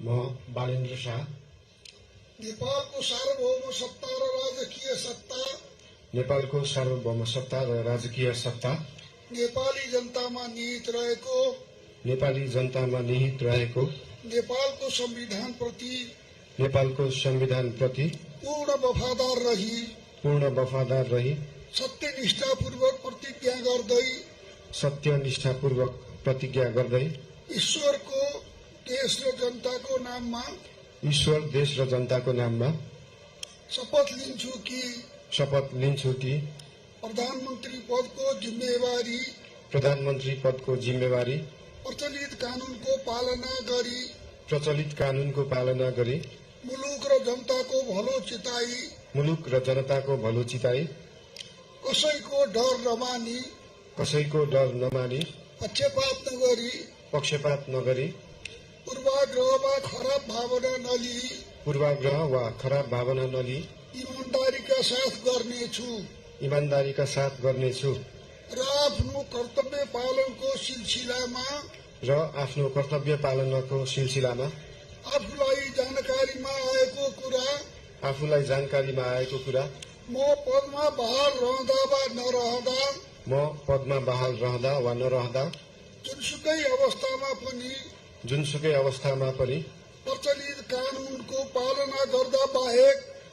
म बालेन्द्र शाह नेपालको सार्वभौम सत्ता र राजकीय सत्ता नेपालको सार्वभौम सत्ता र राजकीय सत्ता नेपाली जनतामा निहित रहेको नेपाली जनतामा निहित रहेको नेपालको संविधानप्रति पूर्ण वफादार रही सत्यनिष्ठापूर्वक प्रतिज्ञा गर्दै ईश्वर, देश र जनताको नाममा शपथ लिन्छु कि प्रधानमन्त्री पदको जिम्मेवारी प्रचलित कानूनको पालना गरी मुलुक र जनताको भलो चिताई कसैको डर नमानी पक्षपात नगरी पूर्वाग्रह वा खराब भावना नलिई इमानदारीका साथ गर्नेछु र आफ्नो कर्तव्य पालनको सिलसिलामा आफूलाई जानकारीमा आएको कुरा म पदमा बहाल रहँदा वा नरहँदा जुनसुकै अवस्थामा पनि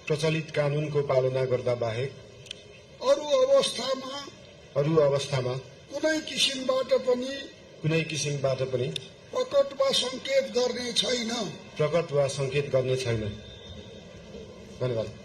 प्रचलित कानूनको पालना गर्दा बाहेक अरू अवस्थामा कुनै किसिमबाट पनि प्रकट वा संकेत गर्ने छैन। धन्यवाद।